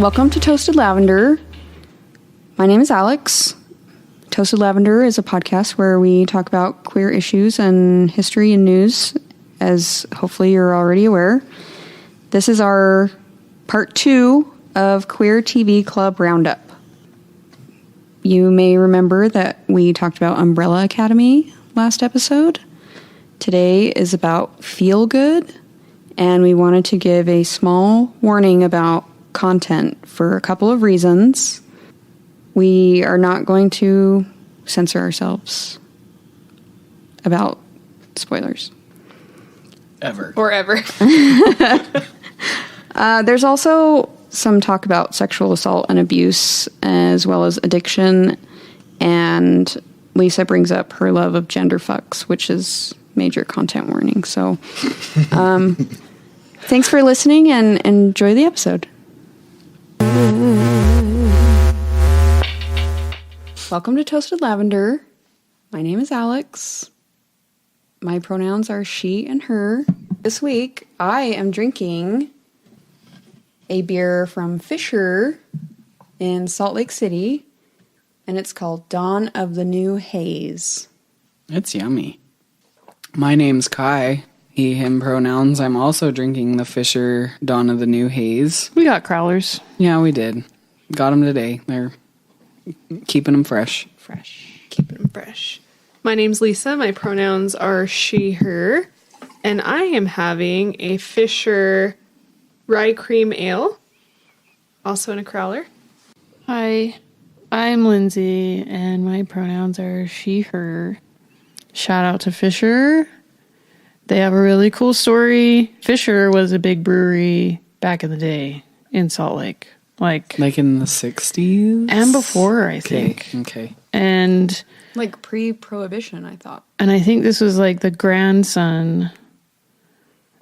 Welcome to Toasted Lavender. My name is Alex. Toasted Lavender is a podcast where we talk about queer issues and history and news, as hopefully you're already aware. This is our part 2 of Queer TV Club Roundup. You may remember that we talked about Umbrella Academy last episode. Today is about Feel Good, and we wanted to give a small warning about content for a couple of reasons. We are not going to censor ourselves about spoilers. Ever. There's also some talk about sexual assault and abuse, as well as addiction, and Lisa brings up her love of gender fucks, which is major content warning. So thanks for listening and enjoy the episode. Welcome to Toasted Lavender. My name is Alex. My pronouns are she and her. This week, I am drinking a beer from Fisher in Salt Lake City, and it's called Dawn of the New Haze. It's yummy. My name's Kai. He, him pronouns. I'm also drinking the Fisher Dawn of the New Haze. We got crowlers. Yeah, we did. Got them today. They're keeping them fresh. Keeping them fresh. My name's Lisa. My pronouns are she, her. And I am having a Fisher Rye Cream Ale. Also in a crowler. Hi, I'm Lindsay, and my pronouns are she, her. Shout out to Fisher. They have a really cool story. Fisher was a big brewery back in the day in Salt Lake. Like in the 60s? And before, I think. Okay. And like pre-prohibition, I thought. And I think this was like the grandson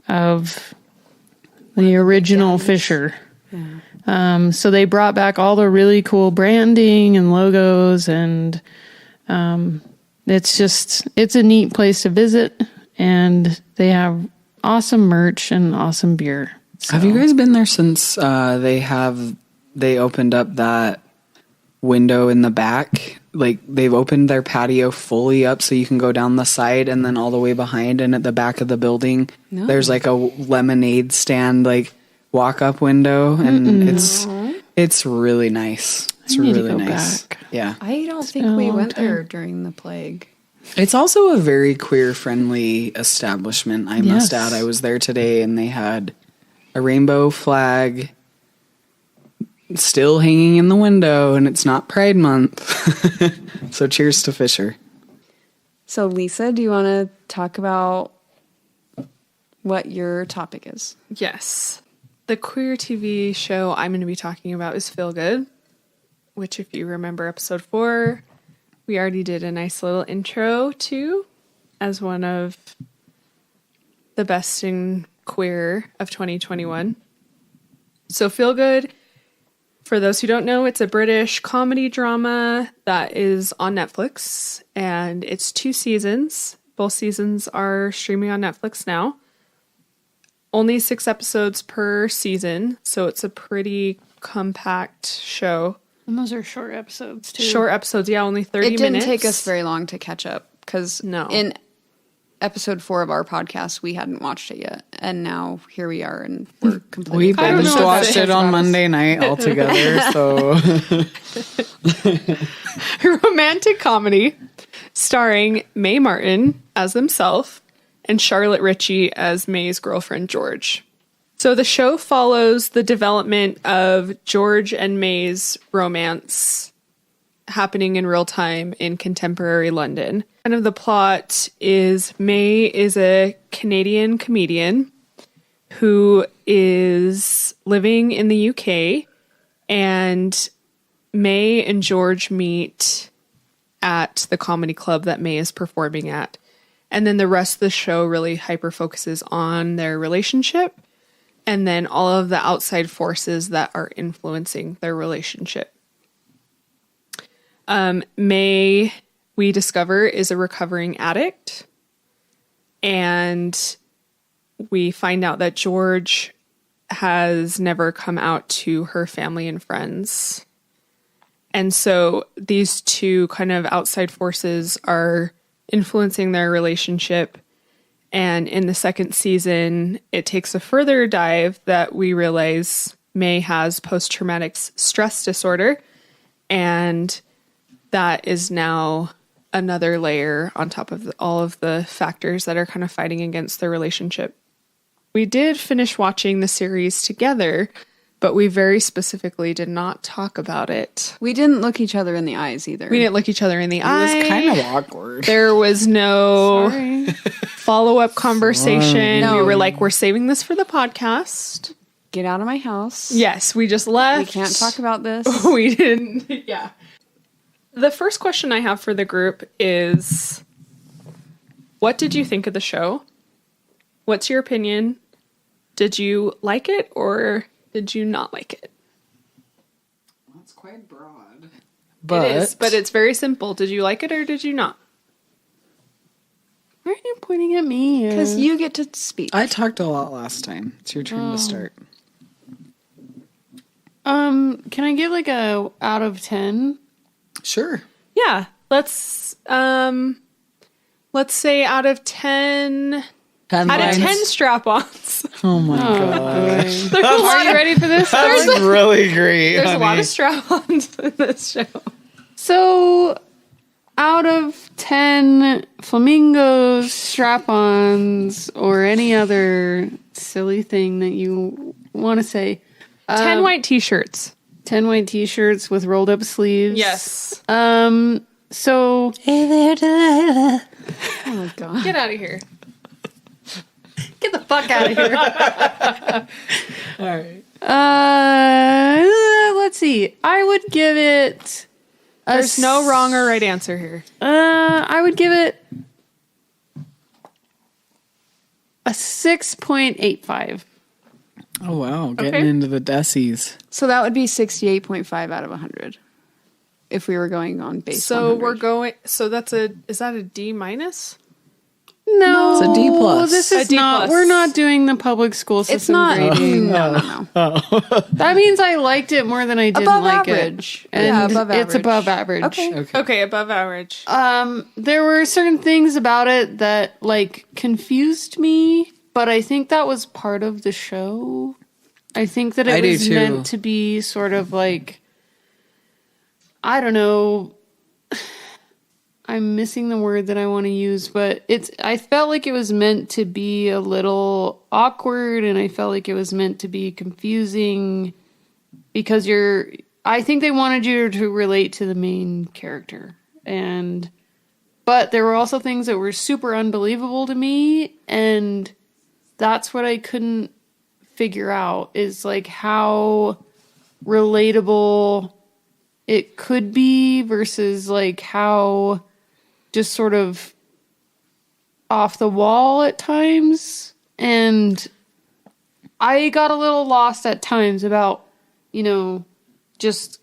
of the original Fisher. Yeah. So they brought back all the really cool branding and logos, and it's a neat place to visit, and they have awesome merch and awesome beer. So. Have you guys been there since they opened up that window in the back? Like, they've opened their patio fully up so you can go down the side and then all the way behind, and at the back of the building there's like a lemonade stand, like walk up window, and it's really nice. It's really nice. Back. Yeah. I don't think we went there during the plague. It's also a very queer friendly establishment, I must add. I was there today and they had a rainbow flag still hanging in the window, and it's not Pride Month. So cheers to Fisher. So Lisa, do you want to talk about what your topic is? Yes. The queer TV show I'm going to be talking about is Feel Good, which, if you remember episode 4, we already did a nice little intro to as one of the best in queer of 2021. So Feel Good, for those who don't know, it's a British comedy drama that is on Netflix, and it's 2 seasons. Both seasons are streaming on Netflix now. Only 6 episodes per season, so it's a pretty compact show. And those are short episodes, too. Short episodes, yeah, only 30 minutes. It didn't take us very long to catch up, because in episode 4 of our podcast, we hadn't watched it yet, and now here we are, and we're completely... We binge watched it on Monday night all together, so... Romantic comedy starring Mae Martin as themselves and Charlotte Ritchie as Mae's girlfriend, George. So the show follows the development of George and Mae's romance happening in real time in contemporary London. Kind of the plot is Mae is a Canadian comedian who is living in the UK, and Mae and George meet at the comedy club that Mae is performing at. And then the rest of the show really hyper focuses on their relationship and then all of the outside forces that are influencing their relationship. Mae, we discover, is a recovering addict. And we find out that George has never come out to her family and friends. And so these two kind of outside forces are influencing their relationship. And in the second season, it takes a further dive that we realize Mae has post-traumatic stress disorder. And that is now another layer on top of all of the factors that are kind of fighting against their relationship. We did finish watching the series together, but we very specifically did not talk about it. We didn't look each other in the eyes either. We didn't look each other in the eye. It was kind of awkward. There was no follow-up conversation. No. We were like, we're saving this for the podcast. Get out of my house. Yes, we just left. We can't talk about this. We didn't. Yeah. The first question I have for the group is, what did you think of the show? What's your opinion? Did you like it or did you not like it? That's quite broad. It is, but it's very simple. Did you like it or did you not? Why are you pointing at me? Because you get to speak. I talked a lot last time. It's your turn to start. Can I give like a out of 10? Sure. Yeah. Let's say out of 10... 10 Out of lines. 10 strap-ons. Oh my god. There's a lot Are you ready for this? That's really great. There's a lot of strap-ons in this show. So, out of 10 flamingos, strap-ons, or any other silly thing that you want to say, 10 white t-shirts. 10 white t-shirts with rolled up sleeves. Yes. So, Hey there, Delilah. Oh my god. Get out of here. get the fuck out of here. All right. Let's see. I would give it There's no wrong or right answer here. I would give it a 6.85. Oh wow, getting Okay. into the deci's. So that would be 68.5 out of 100. If we were going on base So 100. we're going. So is that a D minus? No, It's a D plus. This A is D not. plus. We're not doing the public school system It's not. grading. No. That means I liked it more than I didn't Above like average. it. And Yeah, above it's average. above average. Okay. Okay, above average. There were certain things about it that like confused me, but I think that was part of the show. I think that I it do was too. meant to be sort of like, I don't know. I'm missing the word that I want to use, but I felt like it was meant to be a little awkward, and I felt like it was meant to be confusing because I think they wanted you to relate to the main character. But there were also things that were super unbelievable to me, and that's what I couldn't figure out is like how relatable it could be versus like how just sort of off the wall at times. And I got a little lost at times about, just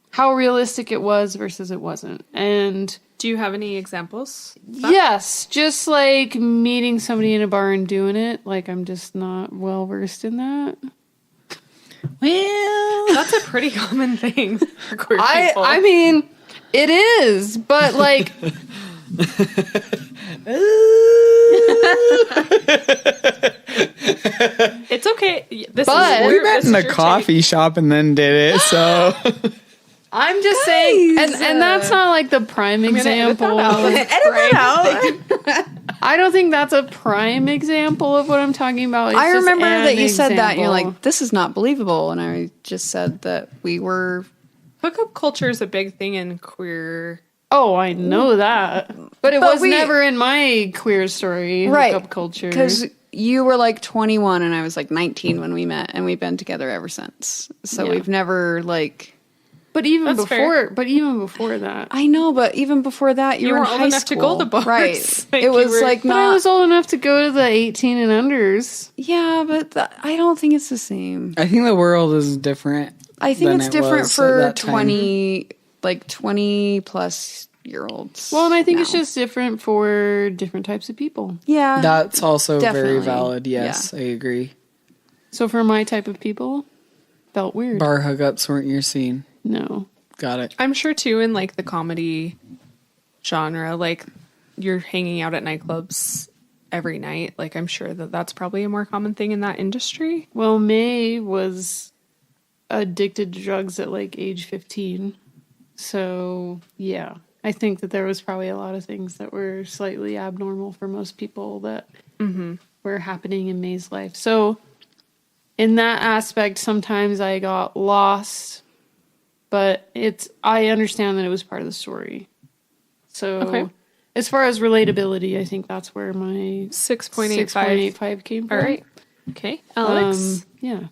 how realistic it was versus it wasn't. And Do you have any examples? yes, just like meeting somebody in a bar and doing it. Like I'm just not well versed in that. Well, That's a pretty common thing for queer people. I mean, it is, but like It's okay. But- we met in the coffee shop and then did it. So I'm just saying, and that's not like the prime example. I don't think that's a prime example of what I'm talking about. It's I just remember an that you said that, and you're example. like, this is not believable. And I just said that we were. Hookup culture is a big thing in queer. Oh, I know that, but it was never in my queer story. Hookup culture, Because you were like 21 and I was like 19 when we met, and we've been together ever since. So Yeah. we've never like. But even That's before, fair. that, I know, but even before that, you were weren't in old high enough to school. go to bars. Right. Like, it was you were- like but I not. was old enough to go to the 18 and unders. Yeah, but I don't think it's the same. I think the world is different. I think than it's it different was at for that time. 20 plus year olds. Well, and I think now. it's just different for different types of people. yeah. That's also Definitely. very valid. Yes, I agree. So for my type of people, felt weird. Bar hookups weren't your scene. No. Got it. I'm sure too in like the comedy genre, like you're hanging out at nightclubs every night. Like I'm sure that that's probably a more common thing in that industry. Well, Mae was addicted to drugs at like age 15. So, yeah. I think that there was probably a lot of things that were slightly abnormal for most people that were happening in Mae's life. So, in that aspect, sometimes I got lost, but I understand that it was part of the story. So, Okay. As far as relatability, I think that's where my 6.85 came from. All right. Okay. Alex. Yeah.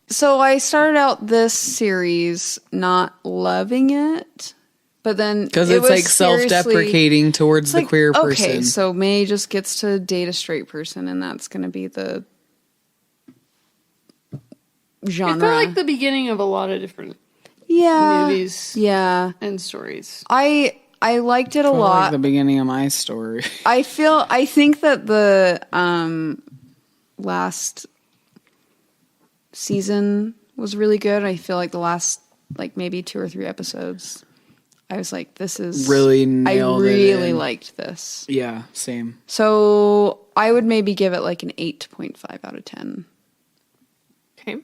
So I started out this series not loving it, but then Because it it's was like self-deprecating towards the like, queer person. Okay, so Mae just gets to date a straight person, and that's going to be the genre. It felt like the beginning of a lot of different yeah, movies yeah. and stories. I liked it a Felt lot. like the beginning of my story. I think that the last season was really good. I feel like the last like maybe 2 or 3 episodes, I was like, this is Really nailed it I really in. liked this. Yeah, same. So I would maybe give it like an 8.5 out of 10. Okay.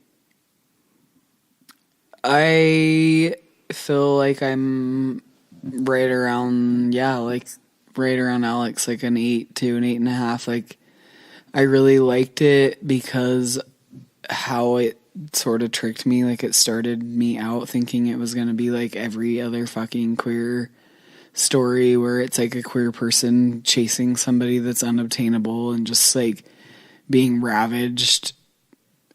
I feel like I'm right around Alex, like an 8 to an 8.5. Like I really liked it because how it sort of tricked me. Like it started me out thinking it was going to be like every other fucking queer story where it's like a queer person chasing somebody that's unobtainable and just like being ravaged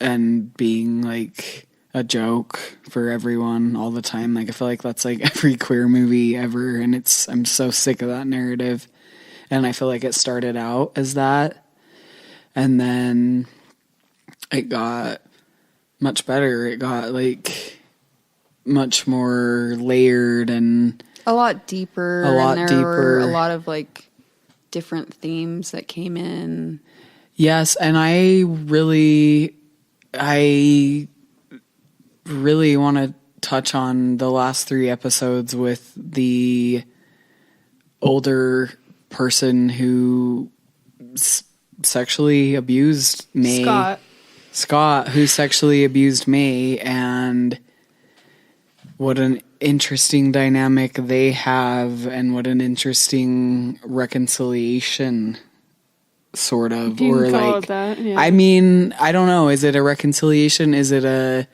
and being like a joke for everyone all the time. Like I feel like that's like every queer movie ever, and I'm so sick of that narrative. And I feel like it started out as that, and then it got much better. It got like much more layered and A lot deeper. A lot and there were deeper. a lot of like different themes that came in. yes, and I really want to touch on the last 3 episodes with the older person who sexually abused Mae. Scott, who sexually abused Mae, and what an interesting dynamic they have, and what an interesting reconciliation, sort of. You or can call like, it that, yeah. I mean, I don't know. Is it a reconciliation? Is it a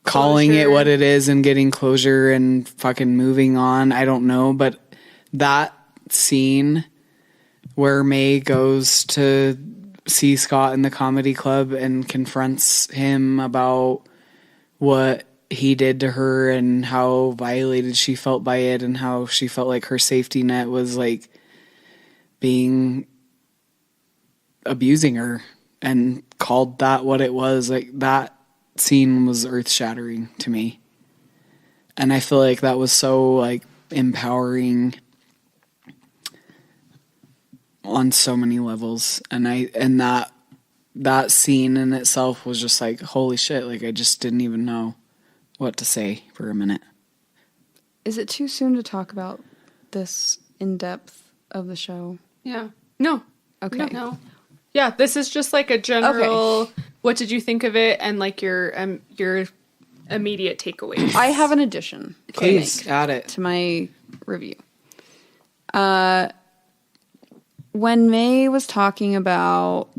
calling it Closure. what it is and getting closure and fucking moving on? I don't know. But that scene where Mae goes to see Scott in the comedy club and confronts him about what he did to her and how violated she felt by it, and how she felt like her safety net was like being abusing her, and called that what it was. Like that scene was earth-shattering to me, and I feel like that was so like empowering on so many levels. And that scene in itself was just like, holy shit, like I just didn't even know what to say for a minute. Is it too soon to talk about this in depth of the show? Yeah. No. Okay. No. Yeah, this is just like a general. What did you think of it, and like your immediate takeaways? I have an addition Please add it. to my review. When Mae was talking about,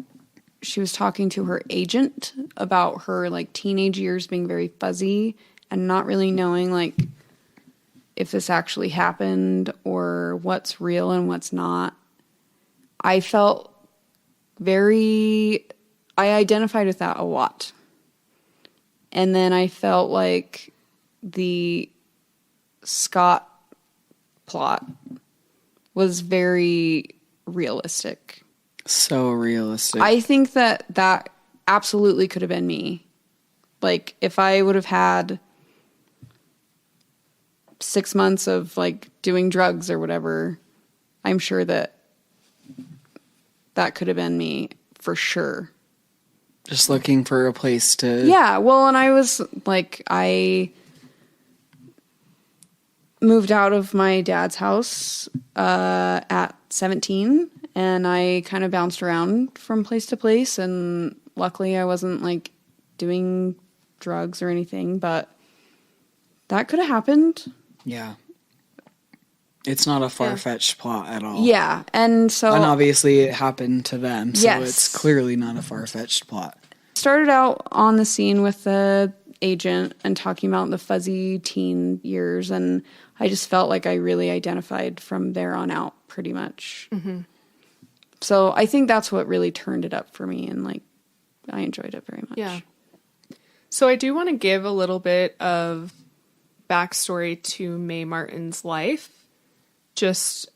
she was talking to her agent about her like teenage years being very fuzzy and not really knowing like if this actually happened or what's real and what's not. I felt I identified with that a lot. And then I felt like the Scott plot was very realistic. So realistic. I think that absolutely could have been me. Like, if I would have had 6 months of, like, doing drugs or whatever, I'm sure that could have been me for sure. Just looking for a place to... Yeah, well, and I was like, I moved out of my dad's house at 17, and I kind of bounced around from place to place, and luckily I wasn't like doing drugs or anything, but that could have happened. Yeah. It's not a far-fetched plot at all. Yeah, and so... And obviously it happened to them, so Yes. it's clearly not a far-fetched plot. Started out on the scene with the agent and talking about the fuzzy teen years, and I just felt like I really identified from there on out pretty much. Mm-hmm. So I think that's what really turned it up for me, and like I enjoyed it very much. Yeah. So I do want to give a little bit of backstory to Mae Martin's life. Just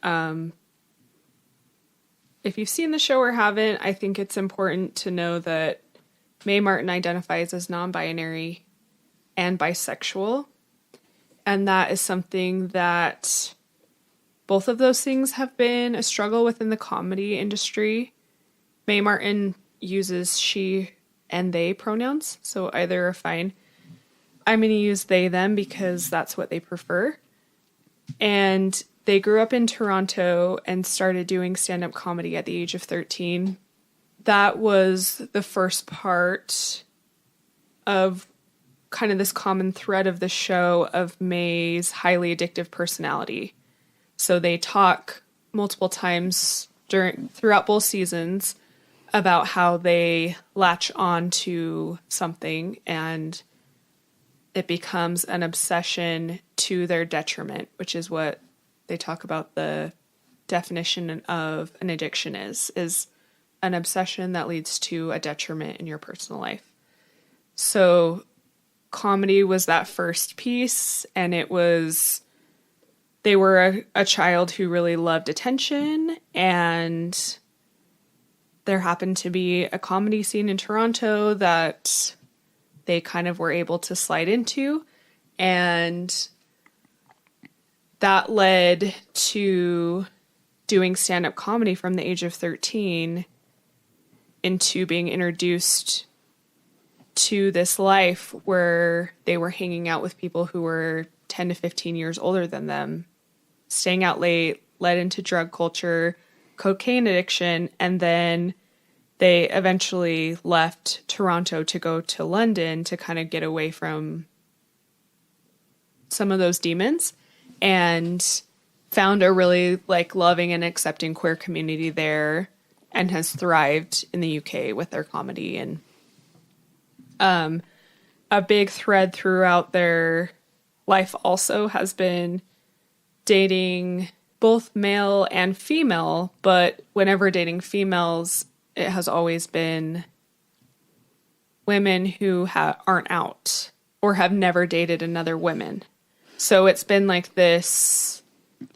if you've seen the show or haven't, I think it's important to know that Mae Martin identifies as non-binary and bisexual. And that is something that both of those things have been a struggle within the comedy industry. Mae Martin uses she and they pronouns, so either are fine. I'm going to use they, them, because that's what they prefer. And they grew up in Toronto and started doing stand-up comedy at the age of 13. That was the first part of kind of this common thread of the show of Mae's highly addictive personality. So they talk multiple times throughout both seasons about how they latch on to something and it becomes an obsession to their detriment, which is what they talk about the definition of an addiction is an obsession that leads to a detriment in your personal life. So comedy was that first piece, and they were a child who really loved attention, and there happened to be a comedy scene in Toronto that they kind of were able to slide into, and that led to doing stand-up comedy from the age of 13 into being introduced to this life where they were hanging out with people who were 10 to 15 years older than them, staying out late, led into drug culture, cocaine addiction, and then they eventually left Toronto to go to London to kind of get away from some of those demons, and found a really like loving and accepting queer community there, and has thrived in the UK with their comedy. And a big thread throughout their life also has been dating both male and female, but whenever dating females, it has always been women who aren't out or have never dated another woman. So it's been like this.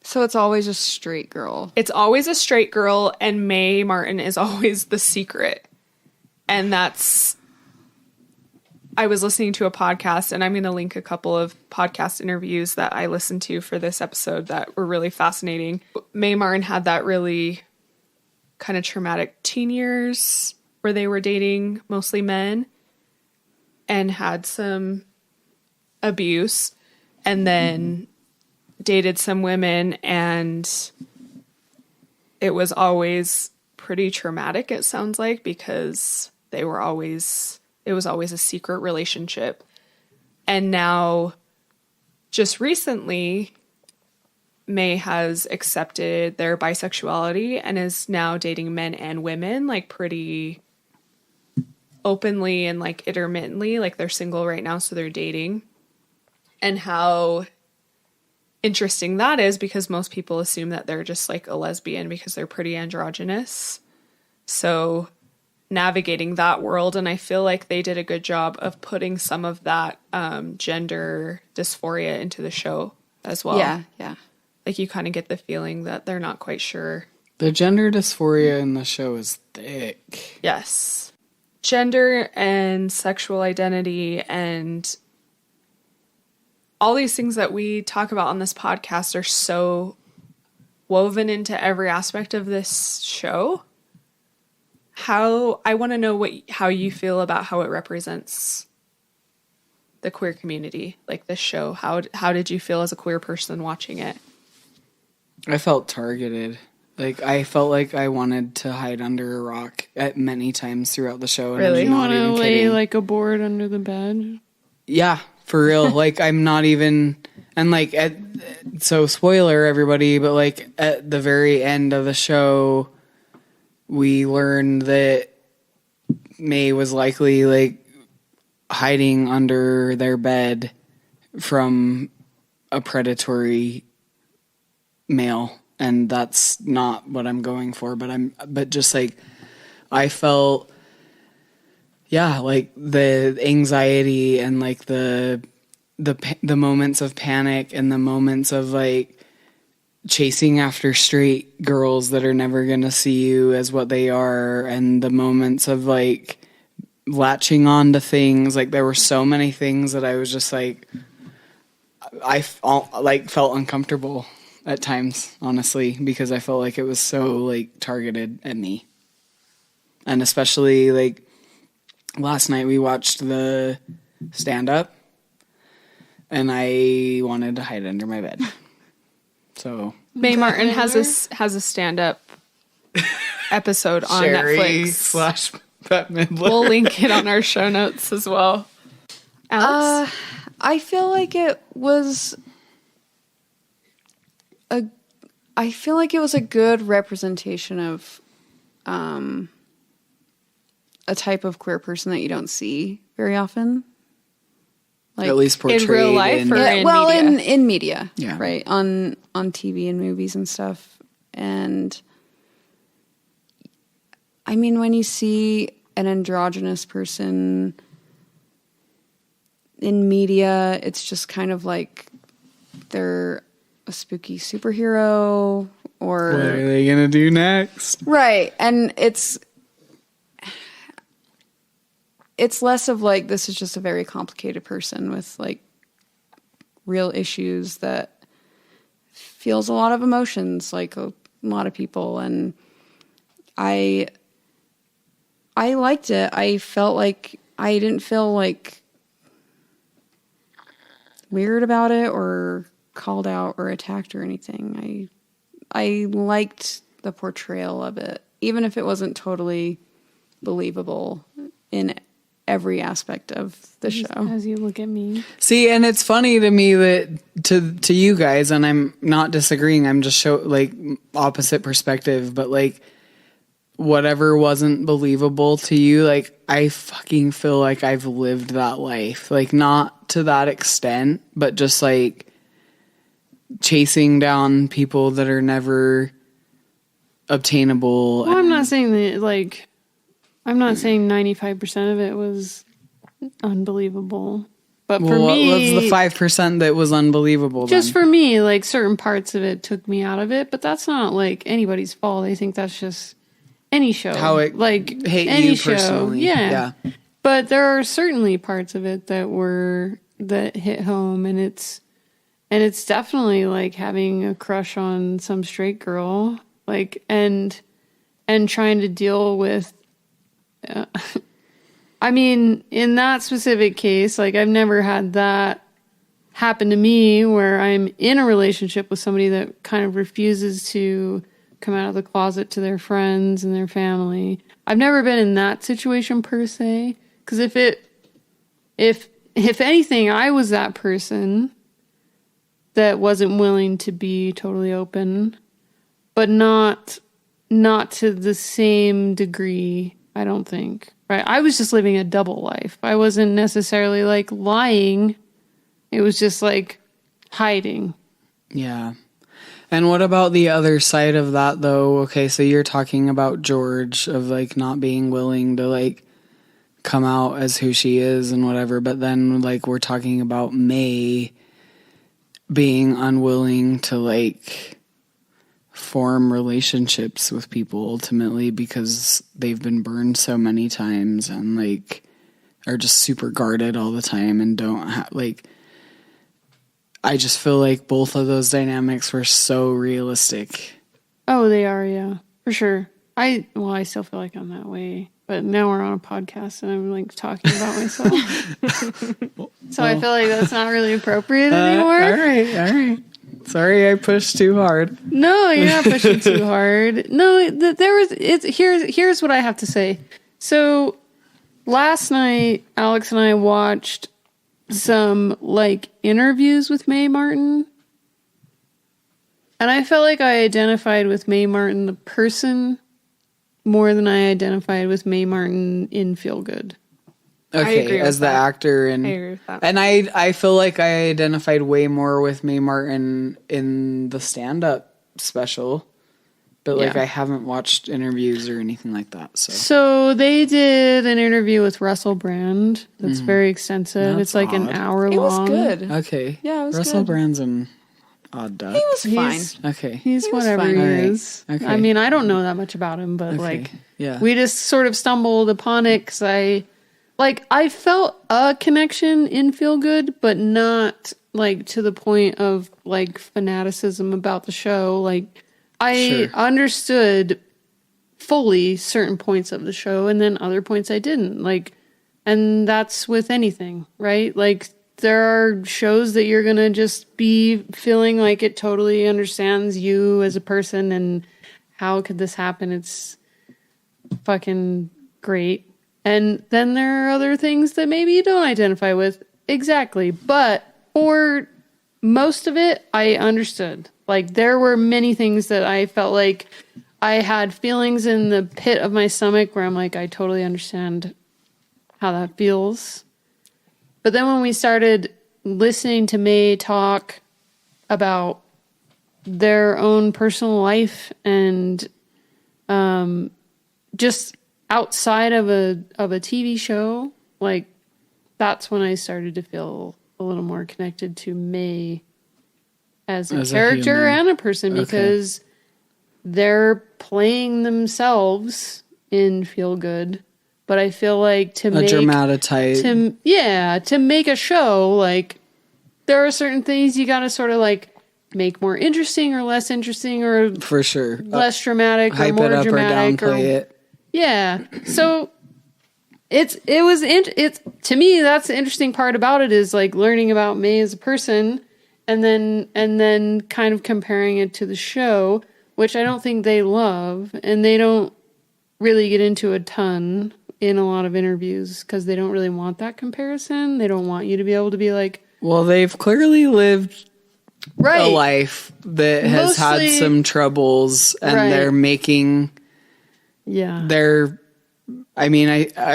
So it's always a straight girl. It's always a straight girl, and Mae Martin is always the secret. And I was listening to a podcast, and I'm going to link a couple of podcast interviews that I listened to for this episode that were really fascinating. Mae Martin had that really kind of traumatic teen years where they were dating mostly men and had some abuse, and then dated some women, and it was always pretty traumatic, it sounds like, because it was always a secret relationship. And now, just recently, Mae has accepted their bisexuality and is now dating men and women, like pretty openly and like intermittently, like they're single right now, so they're dating. And how interesting that is, because most people assume that they're just like a lesbian because they're pretty androgynous. So navigating that world, and I feel like they did a good job of putting some of that gender dysphoria into the show as well. Yeah. Like you kind of get the feeling that they're not quite sure. The gender dysphoria in the show is thick. Yes. Gender and sexual identity and all these things that we talk about on this podcast are so woven into every aspect of this show. I want to know how you feel about how it represents the queer community, like this show. How did you feel as a queer person watching it? I felt targeted. Like, I felt like I wanted to hide under a rock at many times throughout the show. And Really? I'm You not want to even lay kidding. like a board under the bed? Yeah, for real. Like, I'm not even, and like, so spoiler everybody, but like at the very end of the show, we learned that Mae was likely like hiding under their bed from a predatory male. And that's not what I'm going for, but just like, I felt, yeah, like the anxiety and like the moments of panic and the moments of like chasing after straight girls that are never going to see you as what they are. And the moments of like latching on to things. Like, there were so many things that I was just like, I felt uncomfortable at times, honestly, because I felt like it was so like targeted at me. And especially like last night we watched the stand-up and I wanted to hide under my bed. So Mae Martin has a stand-up episode on Netflix. / Bette Midler. We'll link it on our show notes as well. Alex? I feel like it was a good representation of a type of queer person that you don't see very often. Like, at least portrayed in real life or in media? in media, Yeah. right, on TV and movies and stuff. And I mean, when you see an androgynous person in media, it's just kind of like they're a spooky superhero, or What are they gonna do next? right. And it's less of like, this is just a very complicated person with like real issues that feels a lot of emotions, like a lot of people. And I liked it. I felt like I didn't feel like weird about it or called out or attacked or anything. I liked the portrayal of it, even if it wasn't totally believable in every aspect of the show. As you look at me. See, and it's funny to me that to you guys, and I'm not disagreeing, I'm just like opposite perspective, but like whatever wasn't believable to you, like I fucking feel like I've lived that life. Like, not to that extent, but just like chasing down people that are never obtainable. Well, I'm not saying that, like, I'm not saying 95% of it was unbelievable. But for me, what was the 5% that was unbelievable? just then? for me, like, certain parts of it took me out of it, but that's not like anybody's fault. I think that's just any show. How it like hit any you show. personally. Yeah. But there are certainly parts of it that hit home, and it's definitely like having a crush on some straight girl, like, and trying to deal with I mean, in that specific case, like, I've never had that happen to me where I'm in a relationship with somebody that kind of refuses to come out of the closet to their friends and their family. I've never been in that situation per se, because if anything, I was that person that wasn't willing to be totally open, but not to the same degree, I don't think. Right? I was just living a double life. I wasn't necessarily like lying. It was just like hiding. Yeah. And what about the other side of that though? Okay, so you're talking about George of like not being willing to like come out as who she is and whatever, but then like we're talking about Mae being unwilling to like form relationships with people ultimately because they've been burned so many times and like are just super guarded all the time and don't like, I just feel like both of those dynamics were so realistic. Oh, they are, yeah, for sure. I still feel like I'm that way, but now we're on a podcast and I'm like talking about myself. So I feel like that's not really appropriate anymore. All right. Sorry, I pushed too hard. No, you're not pushing too hard. No, here's what I have to say. So last night, Alex and I watched some like interviews with Mae Martin. And I felt like I identified with Mae Martin, the person, more than I identified with Mae Martin in Feel Good. Okay, as the actor, and I agree with that. And I feel like I identified way more with Mae Martin in the stand-up special, but like Yeah. I haven't watched interviews or anything like that. So they did an interview with Russell Brand that's very extensive. That's it's like an odd. hour It was long. good. Okay, Yeah, it was Russell good. Brand's an odd duck. He was fine. He's- Okay, He's He was whatever fine. he Alright. is. Okay. I mean, I don't know that much about him, but okay. like, yeah, we just sort of stumbled upon it because I felt a connection in Feel Good, but not like to the point of like fanaticism about the show. Like I Sure. understood fully certain points of the show and then other points I didn't. Like, and that's with anything, right? Like there are shows that you're going to just be feeling like it totally understands you as a person and how could this happen? It's fucking great. And then there are other things that maybe you don't identify with exactly. But for most of it, I understood. Like there were many things that I felt like I had feelings in the pit of my stomach where I'm like, I totally understand how that feels. But then when we started listening to Mae talk about their own personal life and just outside of a TV show, like that's when I started to feel a little more connected to Mae as a character human. and a person because they're playing themselves in Feel Good. But I feel like to make a show, like there are certain things you got to sort of like make more interesting or less interesting or for sure, less dramatic or hype more it up dramatic or downplay it. Yeah. So it's to me that's the interesting part about it is like learning about Mae as a person and then kind of comparing it to the show, which I don't think they love and they don't really get into a ton in a lot of interviews because they don't really want that comparison. They don't want you to be able to be like, well, they've clearly lived right, a life that has had some troubles and they're making I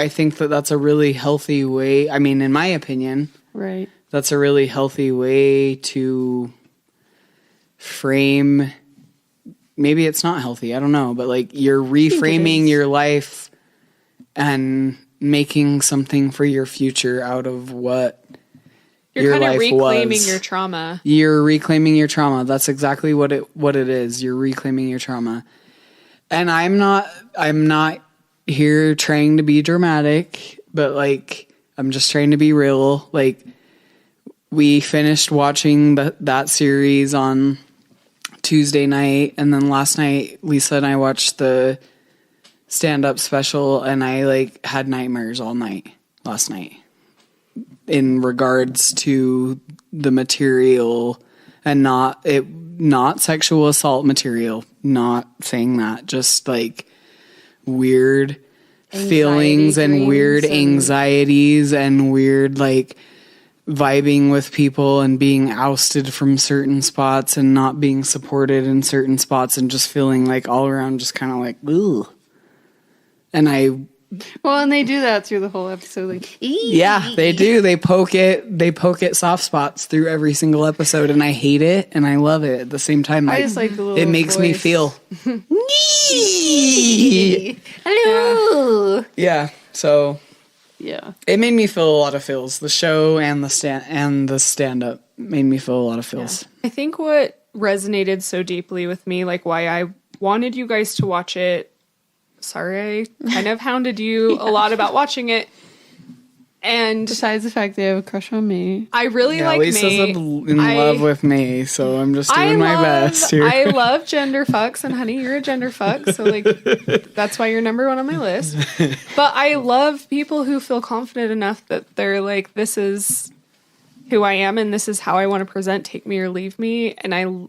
think that that's a really healthy way. I mean, in my opinion, right, that's a really healthy way to frame. Maybe it's not healthy. I don't know, but like you're reframing your life and making something for your future out of what You're kind of reclaiming was. your trauma. You're reclaiming your trauma. That's exactly what it is. You're reclaiming your trauma. And I'm not here trying to be dramatic, but like I'm just trying to be real. Like we finished watching that series on Tuesday night, and then last night Lisa and I watched the stand-up special, and I like had nightmares all night last night in regards to the material and not sexual assault material, not saying that, just like weird feelings and weird anxieties and weird like vibing with people and being ousted from certain spots and not being supported in certain spots and just feeling like all around just kind of like ugh. And and they do that through the whole episode. Like, yeah, they do. They poke it soft spots through every single episode, and I hate it and I love it at the same time. I just like the little it makes me voice. feel. Hello. Yeah. So yeah. it made me feel a lot of feels. The show and the stand up made me feel a lot of feels. I think what resonated so deeply with me, like why I wanted you guys to watch it. Sorry, I kind of hounded you a lot about watching it. And Besides the fact they have a crush on me. I really Yeah, like Lisa's Mae. in love with me, so I'm just doing my best here. I love gender fucks, and honey, you're a gender fuck, so like that's why you're number one on my list. But I love people who feel confident enough that they're like, this is who I am, and this is how I want to present. Take me or leave me. And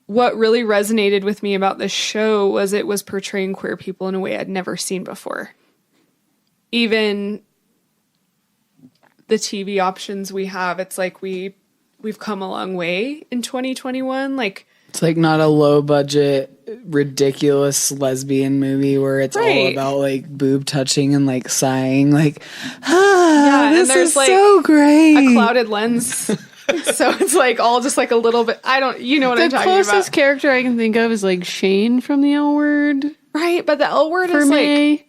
what really resonated with me about this show was it was portraying queer people in a way I'd never seen before. Even the TV options we have, it's like we've come a long way in 2021. Like, it's like not a low budget, ridiculous lesbian movie where it's all about like boob touching and like sighing, like, this is like so great. A clouded lens. So it's like all just like a little bit, you know what I'm talking about. The closest character I can think of is like Shane from the L Word. Right, but the L Word for is me,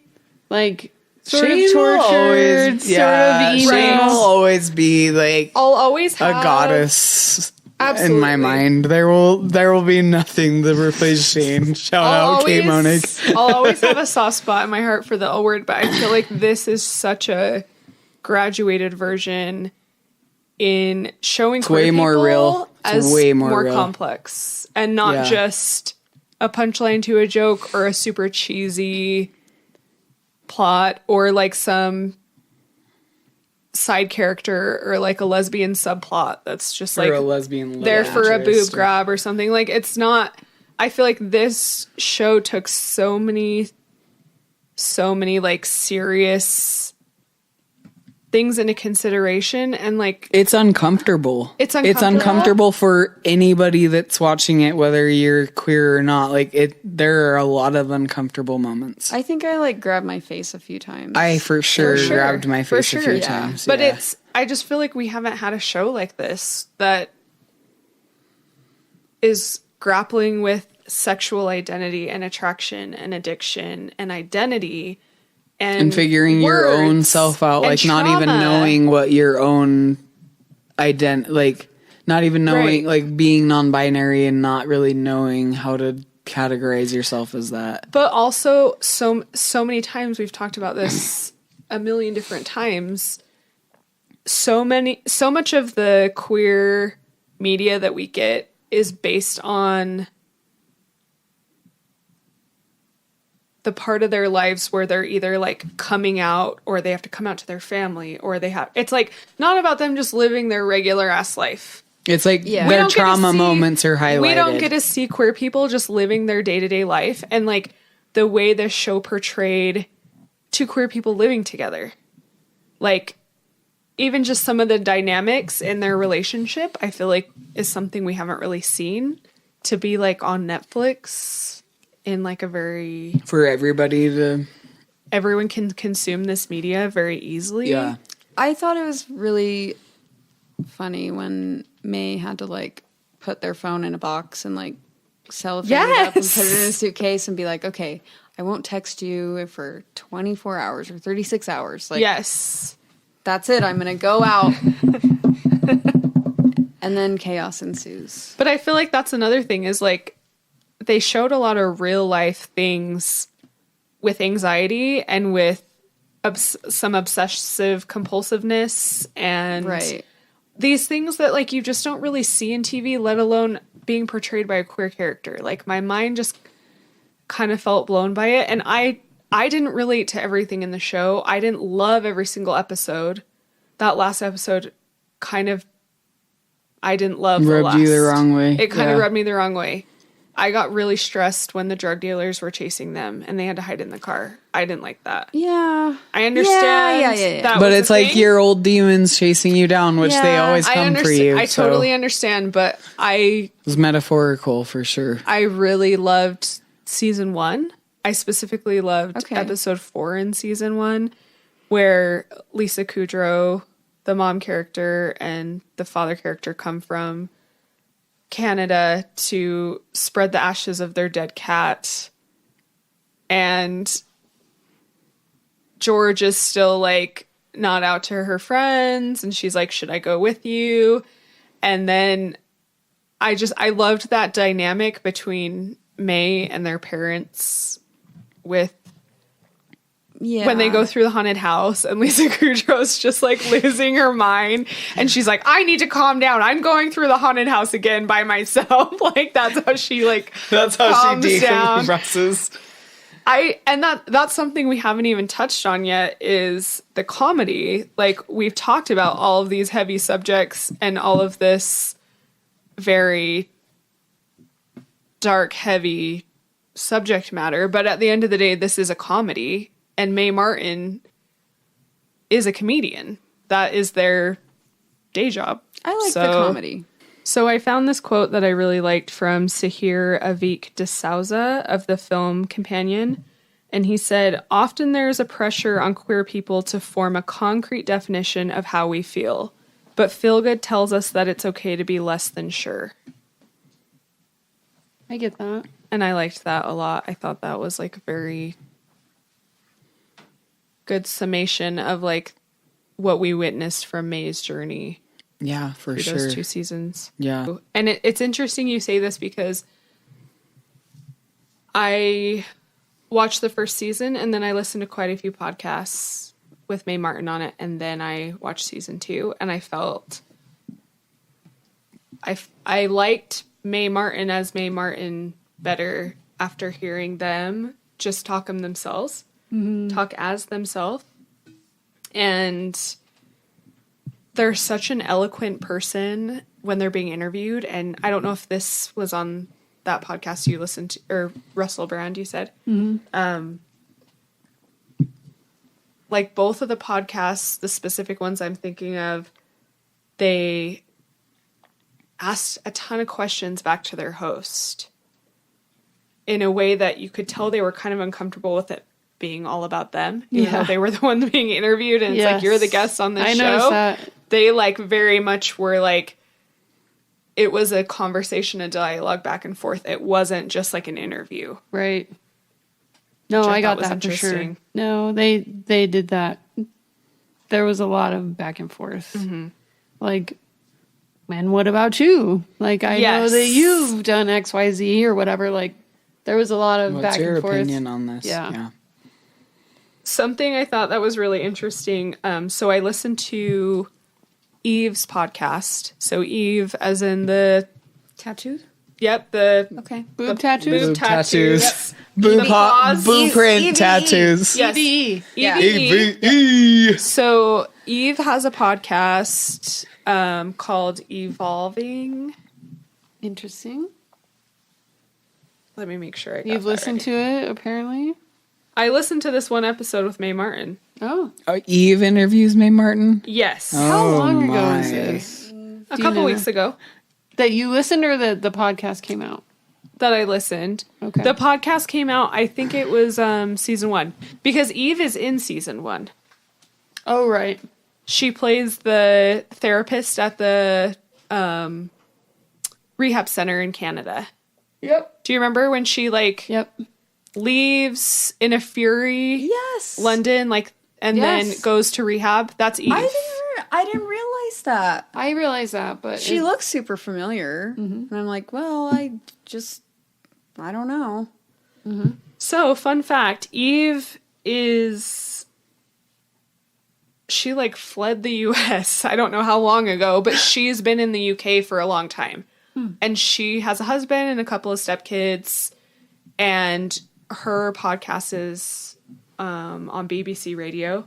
like sort Shane of tortured, sort of emo. Shane will always be like I'll always have a goddess. Absolutely. In my mind, there will be nothing to replace Shane. Shout out Kate Monig. I'll always have a soft spot in my heart for the L Word, but I feel like this is such a graduated version in showing queer way more people real. It's as way more real. complex and not just a punchline to a joke or a super cheesy plot or like some side character or like a lesbian subplot that's just like a lesbian there for a boob grab or something. Like, it's not. I feel like this show took so many like serious things into consideration, and like it's uncomfortable. It's uncomfortable for anybody that's watching it, whether you're queer or not. Like there are a lot of uncomfortable moments. I think I like grabbed my face a few times. I for sure grabbed my face a few times. But I just feel like we haven't had a show like this that is grappling with sexual identity and attraction and addiction and identity and figuring your own self out, like not even knowing what your own like not even knowing, like being non-binary and not really knowing how to categorize yourself as that. But also so many times we've talked about this a million different times. So much of the queer media that we get is based on the part of their lives where they're either like coming out or they have to come out to their family or it's like not about them just living their regular ass life. It's like their trauma moments are highlighted. We don't get to see queer people just living their day-to-day life and like the way the show portrayed two queer people living together. Like even just some of the dynamics in their relationship, I feel like is something we haven't really seen to be like on Netflix. In like a very... For everybody to... Everyone can consume this media very easily. Yeah. I thought it was really funny when Mae had to like put their phone in a box and like cellophane it up and put it in a suitcase and be like, okay, I won't text you for 24 hours or 36 hours. Like, yes. That's it. I'm going to go out. And then chaos ensues. But I feel like that's another thing is like, they showed a lot of real life things with anxiety and with some obsessive compulsiveness and these things that like you just don't really see in TV, let alone being portrayed by a queer character. Like my mind just kind of felt blown by it. And I didn't relate to everything in the show. I didn't love every single episode. That last episode I didn't love rubbed you the wrong way. It kind of rubbed me the wrong way. I got really stressed when the drug dealers were chasing them and they had to hide in the car. I didn't like that. Yeah. I understand. Yeah. But it's like your old demons chasing you down, which they always come for you. I totally understand, but it was metaphorical for sure. I really loved season 1. I specifically loved episode 4 in season 1, where Lisa Kudrow, the mom character, and the father character come from Canada to spread the ashes of their dead cat, and George is still like not out to her friends, and she's like, should I go with you? And then I loved that dynamic between Mae and their parents with Yeah. when they go through the haunted house and Lisa Kudrow's just like losing her mind and she's like, I need to calm down. I'm going through the haunted house again by myself. Like that's how she like That's how calms she down. decompresses. And that's something we haven't even touched on yet is the comedy. Like we've talked about all of these heavy subjects and all of this very dark, heavy subject matter, but at the end of the day, this is a comedy. And Mae Martin is a comedian. That is their day job. I like the comedy. So I found this quote that I really liked from Sahir Avik de Souza of the film Companion. And he said, often there is a pressure on queer people to form a concrete definition of how we feel. But Feelgood tells us that it's okay to be less than sure. I get that. And I liked that a lot. I thought that was like a very good summation of like what we witnessed from Mae's journey. Yeah, for through sure. those 2 seasons. Yeah. And it's interesting you say this because I watched the first season and then I listened to quite a few podcasts with Mae Martin on it. And then I watched season 2 and I felt I liked Mae Martin as Mae Martin better after hearing them just talk as themselves. And they're such an eloquent person when they're being interviewed. And I don't know if this was on that podcast you listened to, or Russell Brand, you said. Like both of the podcasts, the specific ones I'm thinking of, they asked a ton of questions back to their host in a way that you could tell they were kind of uncomfortable with it being all about them, even though they were the ones being interviewed. And it's like, you're the guest on this show. I noticed that. They like very much were like, it was a conversation, a dialogue back and forth. It wasn't just like an interview. Right. No, I got was that for sure. interesting. No, they did that. There was a lot of back and forth. Like, and what about you? Like, I know that you've done XYZ or whatever. Like, there was a lot of What's back your and forth. opinion on this? Yeah. Something I thought that was really interesting. So I listened to Eve's podcast. So Eve, as in the Tattoos? Yep, the Okay. Boob tattoos? boob tattoos. Boob paws. blueprint Eve. tattoos. Yes. EVE. Yeah. EVE. So Eve has a podcast called Evolving. Interesting. Let me make sure I got You've that listened right. to it, apparently. I listened to this one episode with Mae Martin. Oh. Eve interviews Mae Martin. Yes. How long ago my. is this? A Do you couple know? weeks ago That you listened or that the podcast came out? that I listened. Okay. The podcast came out, I think it was season 1. Because Eve is in season 1. Oh, right. She plays the therapist at the rehab center in Canada. Yep. Do you remember when she Yep. leaves in a fury Yes. London, and then goes to rehab? That's Eve. I didn't realize that. I realize that, but She looks super familiar. And I'm like, well, I don't know. So, fun fact, Eve she fled the US. I don't know how long ago, but she's been in the UK for a long time. And she has a husband and a couple of stepkids, and her podcast is on BBC Radio.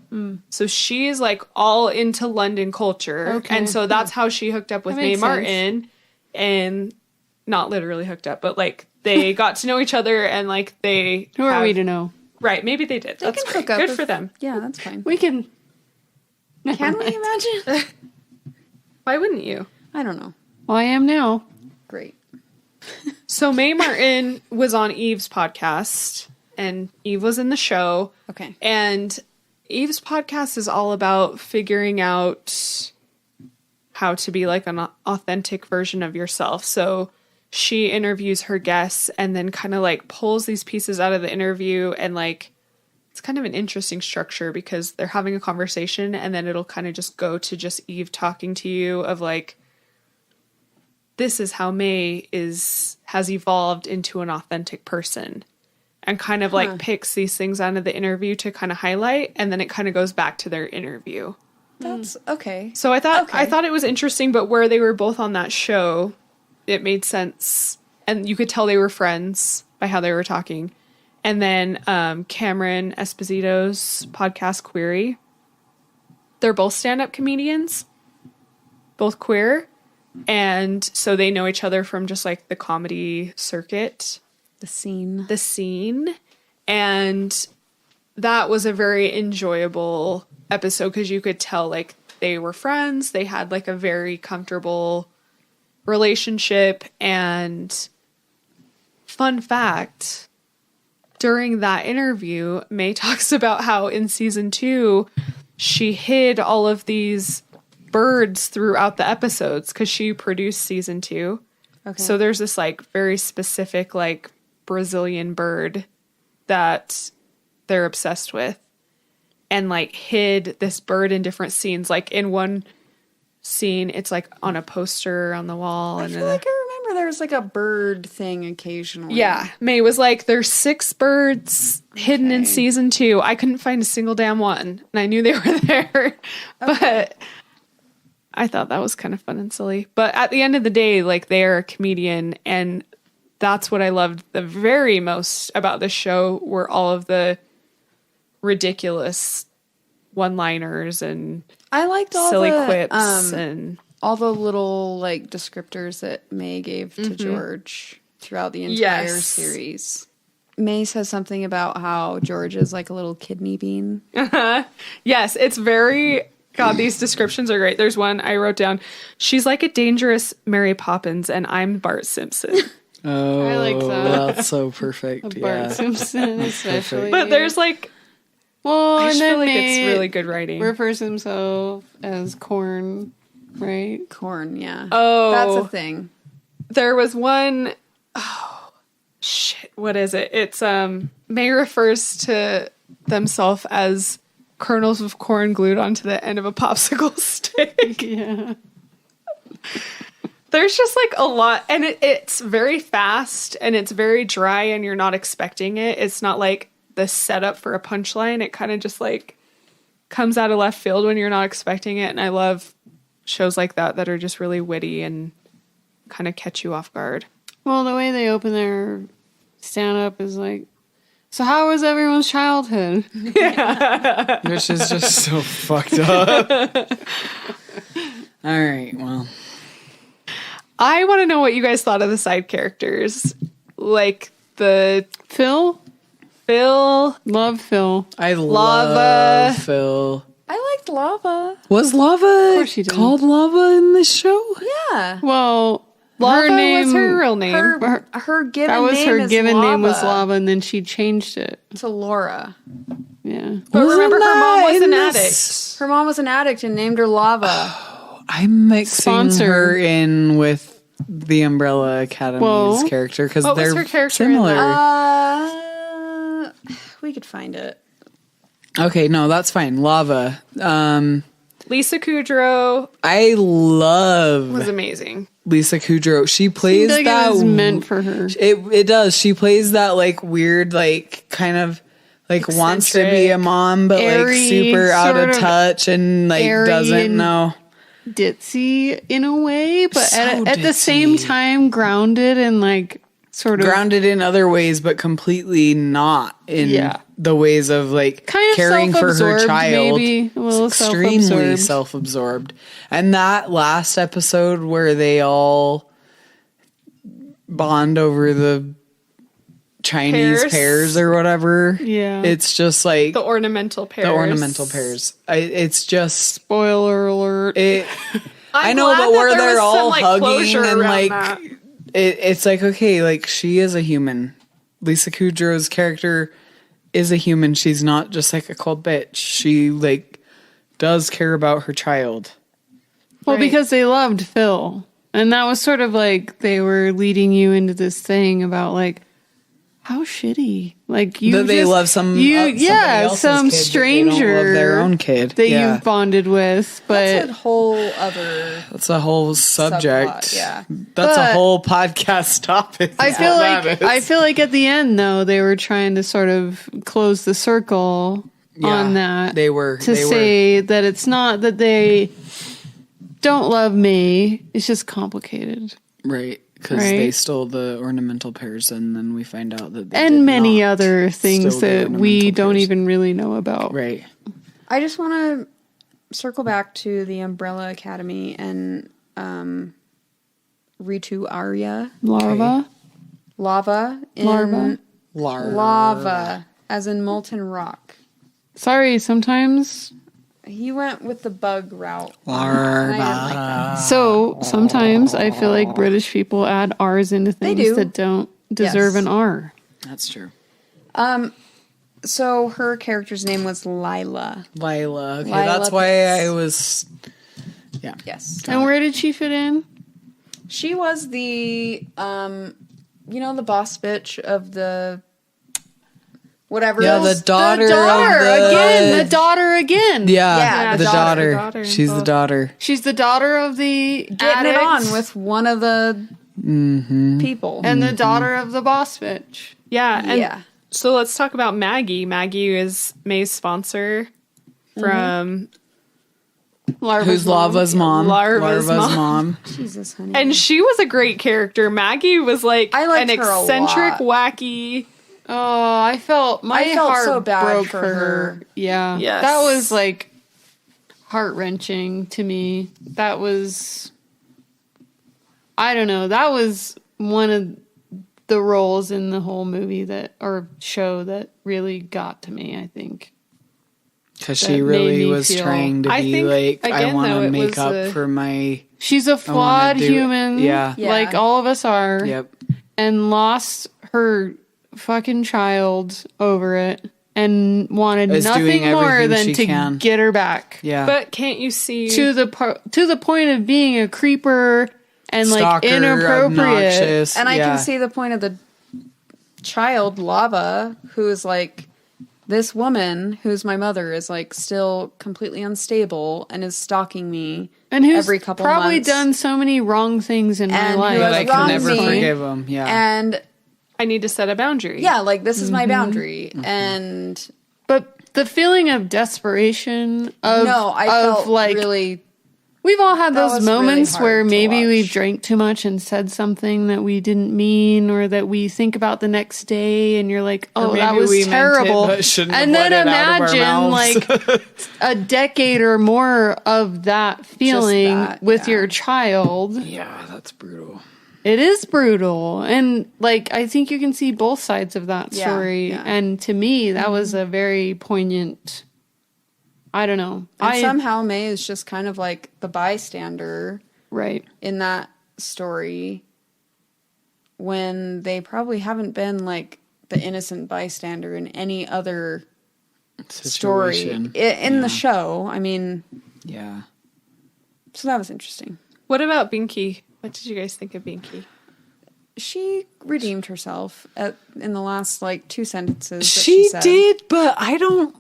So she's all into London culture. Okay. And so that's how she hooked up with That Mae makes Martin, and not literally hooked up, but they got to know each other, and they who are we to know? Right, maybe they did. That's can great. hook up Good if- for them. Yeah, that's fine. We can. Can we imagine? Why wouldn't you? I don't know. Well, I am now. Great. So Mae Martin was on Eve's podcast, and Eve was in the show. Okay. And Eve's podcast is all about figuring out how to be an authentic version of yourself. So she interviews her guests and then kind of pulls these pieces out of the interview, and it's kind of an interesting structure because they're having a conversation and then it'll kind of just go to just Eve talking to you of this is how Mae has evolved into an authentic person. and kind of like picks these things out of the interview to kind of highlight, and then it kind of goes back to their interview. That's okay. So I thought it was interesting, but where they were both on that show, it made sense, and you could tell they were friends by how they were talking. And then Cameron Esposito's podcast, Query, they're both stand-up comedians, both queer, and so they know each other from just like the comedy circuit, The scene. and that was a very enjoyable episode because you could tell like they were friends, they had like a very comfortable relationship. And fun fact, during that interview, Mae talks about how in season 2 she hid all of these birds throughout the episodes because she produced season 2. Okay. So there's this like very specific like Brazilian bird that they're obsessed with, and like hid this bird in different scenes. Like in one scene, it's like on a poster on the wall. I feel like I remember there was like a bird thing occasionally. Yeah, Mae was like, there's 6 birds hidden in season 2. I couldn't find a single damn one, and I knew they were there. But I thought that was kind of fun and silly. But at the end of the day, like, they are a comedian, and that's what I loved the very most about this show, were all of the ridiculous one-liners and I liked all silly the quips and all the little like descriptors that Mae gave to George throughout the entire series. Mae says something about how George is like a little kidney bean. yes, it's very... God, these descriptions are great. There's one I wrote down. She's like a dangerous Mary Poppins, and I'm Bart Simpson. Oh, I like that. That's so perfect. Bart Simpson, especially. But there's like... Well, I and just then feel like Mae it's really good writing. refers to himself as corn, right? Corn, yeah. Oh. That's a thing. There was one... Oh, shit. What is it? It's... Mae refers to themselves as kernels of corn glued onto the end of a popsicle stick. Yeah. There's just like a lot, and it's very fast and it's very dry and you're not expecting it. It's not like the setup for a punchline. It kind of just like comes out of left field when you're not expecting it. And I love shows like that are just really witty and kind of catch you off guard. Well, the way they open their stand-up is like, so how was everyone's childhood? Which is just so fucked up. All right, well. I want to know what you guys thought of the side characters. Like the Phil? Love Phil. I Lava. love Phil. I liked Lava. Was Lava course you did. called Lava in this show? Yeah. Well, Lava her name was her real name. Her given that was name her is given Lava name was Lava, and then she changed it. to Laura. Yeah. But remember, her mom was in an this? addict. Her mom was an addict and named her Lava. I'm mixing Sponsor. her in with the Umbrella Academy's Well, character because what was they're her character in similar. We could find it. Okay, no, that's fine. Lava. Lisa Kudrow I love was amazing. Lisa Kudrow. She plays Seemed like that. it was meant for her. It does. She plays that like weird, like kind of like wants to be a mom, but Airy, like super out sort of of touch and like airy doesn't and know. Ditzy in a way, but So at the same ditzy. time grounded and like sort of Grounded in other ways, but completely not in Yeah. the ways of like kind of caring for her self-absorbed, child. maybe a little Extremely self-absorbed. self-absorbed. And that last episode where they all bond over the Chinese pears or whatever. Yeah. It's just like The ornamental pears. the ornamental pears. It's just Spoiler alert. it. I I'm know, glad but that where there they're was all some, like, hugging closure and around like that. it's like, okay, like she is a human. Lisa Kudrow's character is a human. She's not just like a cold bitch. She like does care about her child. Well, Right. because they loved Phil. And that was sort of like they were leading you into this thing about like, how shitty. Like that they love somebody else's some kid, but stranger they don't love their own kid that you've bonded with. But That's a whole other. that's a whole subject. Subplot, yeah. That's But a whole podcast topic. I feel like at the end though they were trying to sort of close the circle on that. They were say that it's not that they don't love me. It's just complicated. right. Because they stole the ornamental pairs, and then we find out that they And did many not other things steal the that we ornamental don't pairs. even really know about. Right. I just want to circle back to the Umbrella Academy and Ritu Arya. Larva. Lava. Lava, as in molten rock. Sorry, sometimes. He went with the bug route. Larva. So sometimes I feel like British people add R's into things do. that don't deserve Yes. an R. That's true. So her character's name was Lila. Lila. Okay, Lila that's why Pitts. I was. Yeah. Yes. And where did she fit in? She was the, the boss bitch of the, whatever. Yeah, the daughter. The daughter of the, again. The daughter again. Yeah, Yeah, the the daughter. daughter. She's the daughter. She's the daughter of the Getting it addict on with one of the people. and the daughter of the boss bitch. Yeah. And Yeah. so let's talk about Maggie. Maggie is Mae's sponsor from Larva's Who's mom. Lava's mom? Larva's mom. Jesus, honey. and she was a great character. Maggie was like I liked an her a eccentric, lot. wacky. Oh, I felt heart so bad broke for for her. her. Yeah. Yes. That was like heart-wrenching to me. That was I don't know. That was one of the roles in the whole movie or show that really got to me, I think. Because That she made really me was feel- trying to I be think, like, I again, want though, to it make was up a- for my. She's a flawed do it. human. Yeah. Like Yeah. all of us are. Yep. And lost her fucking child over it and wanted Is doing nothing more everything than she to can. get her back. Yeah. But can't you see? To the point of being a creeper and like Stalker, inappropriate. obnoxious. And I yeah. can see the point of the child, Lava, who is like, this woman, who's my mother, is like still completely unstable and is stalking me And who's every couple probably months. done so many wrong things in my And who life. has But I can wronged never me. forgive him. Yeah. And I need to set a boundary. yeah, like this is my Mm-hmm. boundary. And But the feeling of desperation of no, I of felt like really. we've all had that those was really moments hard where to maybe watch. we've drank too much and said something that we didn't mean, or that we think about the next day and you're like, oh, maybe that was we meant it, terrible. but shouldn't And have then let it out of our imagine mouths. like a decade or more of that feeling that, with yeah. your child. Yeah, that's brutal. It is brutal. And like I think you can see both sides of that Yeah, story. yeah. And to me that was a very poignant, I don't know. And somehow Mae is just kind of like the bystander right. in that story when they probably haven't been like the innocent bystander in any other story Situation. in the show. I mean, Yeah. so that was interesting. What about Binky? What did you guys think of Binky? She redeemed herself in the last like two sentences. That She said. did, but I don't.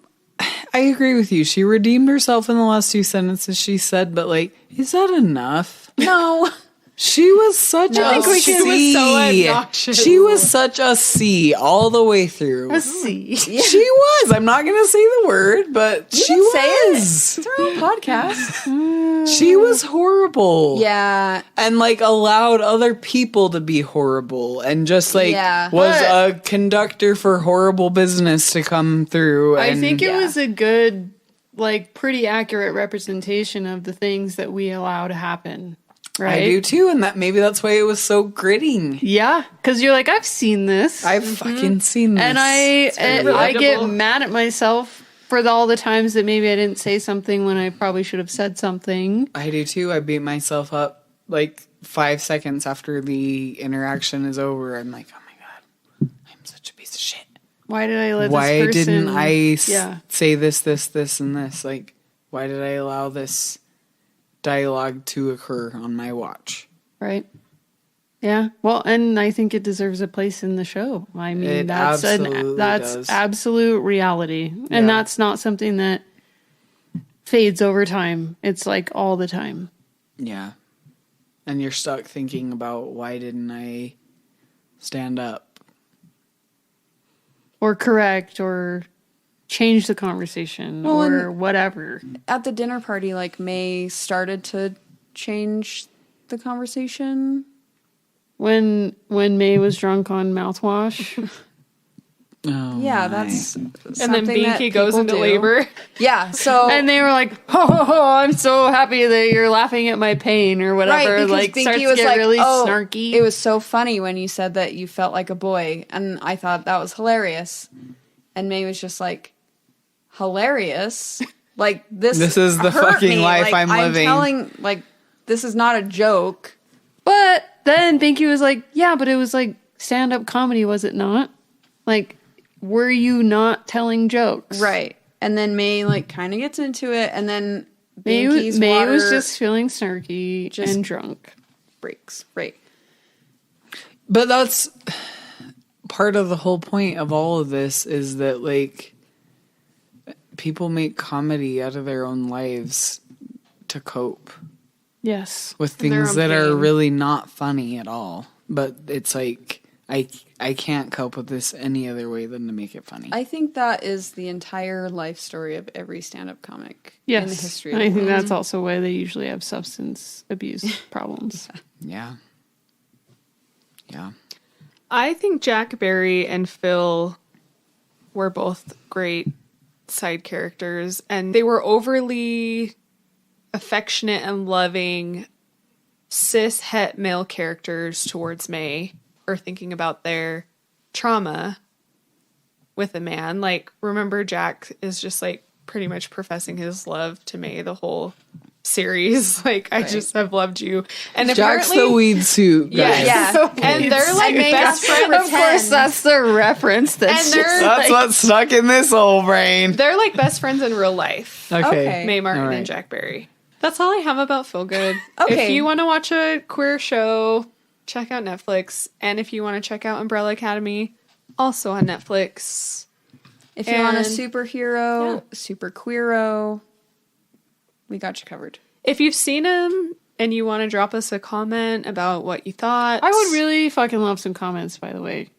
I agree with you. She redeemed herself in the last two sentences she said, but like, is that enough? No. She was such a think we C. can- was so obnoxious. She was such a C all the way through. Let's see. She was. I'm not going to say the word, but she can say it. was. It's her own podcast. She was horrible. Yeah. And like allowed other people to be horrible and just like Yeah. was But- a conductor for horrible business to come through. I And think it Yeah. was a good, like, pretty accurate representation of the things that we allow to happen. Right? I do too, and that maybe that's why it was so gritting. Yeah, because you're like, I've seen this, I've fucking seen this. and I get relatable. mad at myself for all the times that maybe I didn't say something when I probably should have said something. I do too. I beat myself up like 5 seconds after the interaction is over. I'm like, oh my god, I'm such a piece of shit. Why did I let Why this person? didn't I Yeah. say this, and this? Like, why did I allow this dialogue to occur on my watch? Right. Yeah. Well, and I think it deserves a place in the show. I mean, It that's absolutely does. absolute reality. And that's not something that fades over time. It's like all the time. Yeah. And you're stuck thinking about, why didn't I stand up? Or correct or change the conversation or whatever. At the dinner party, like, Mae started to change the conversation. When Mae was drunk on mouthwash. Oh, Yeah, my. that's And then something that Binky goes people into do. labor. Yeah, so And they were like, ho, ho, ho, I'm so happy that you're laughing at my pain or whatever. right, because Like, Binky starts to was get like, really "Oh, snarky. it was so funny when you said that you felt like a boy," and I thought that was hilarious. And Mae was just like, "Hilarious? Like this? This is the hurt fucking me. life Like, I'm living." Telling, like, this is not a joke." But then Binky was like, yeah, but it was like stand-up comedy, was it not? Like, were you not telling jokes? Right. And then Mae, like, kind of gets into it, and then Mae Binky's was water just feeling snarky and drunk. breaks. Right. But that's part of the whole point of all of this, is that, like, people make comedy out of their own lives to cope Yes. with Their things own that are pain. really not funny at all. But it's like, I can't cope with this any other way than to make it funny. I think that is the entire life story of every stand-up comic Yes. in the history of I the think world. that's also why they usually have substance abuse problems. Yeah. Yeah. I think Jack Barry and Phil were both great side characters, and they were overly affectionate and loving cis het male characters towards Mae, or thinking about their trauma with a man. Like, remember, Jack is just like pretty much professing his love to Mae the whole series. Like, I just have loved you. And Jack's apparently, the weed suit guy. Yeah. and they're like Mae best got to friends. Of course, that's the reference. That's And they're- just That's like, what's stuck in this old brain. They're like best friends in real life. Okay. Mae Martin All right. and Jack Barry. That's all I have about Feel Good. Okay. If you want to watch a queer show, check out Netflix. And if you want to check out Umbrella Academy, also on Netflix. If you want a And- superhero, Yeah. super queero, we got you covered. If you've seen them and you want to drop us a comment about what you thought, I would really fucking love some comments, by the way.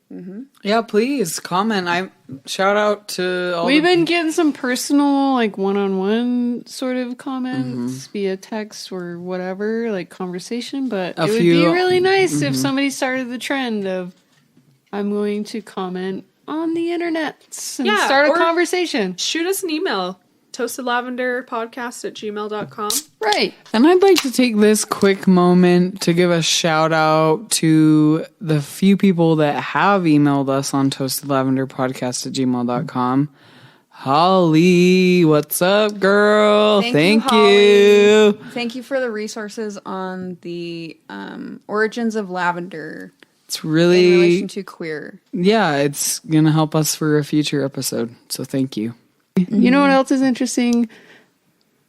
Yeah, please comment. I shout out to all We've the been getting some personal, like, one-on-one sort of comments via text or whatever, like conversation, but A it would few- be really nice if somebody started the trend of, I'm going to comment on the internet and Yeah, start a or- conversation. shoot us an email. toastedlavenderpodcast@gmail.com. Right. And I'd like to take this quick moment to give a shout out to the few people that have emailed us on toastedlavenderpodcast@gmail.com. Holly, what's up, girl? Thank you. Thank you for the resources on the origins of lavender It's in really, relation to queer. yeah, it's going to help us for a future episode. So thank you. You know what else is interesting?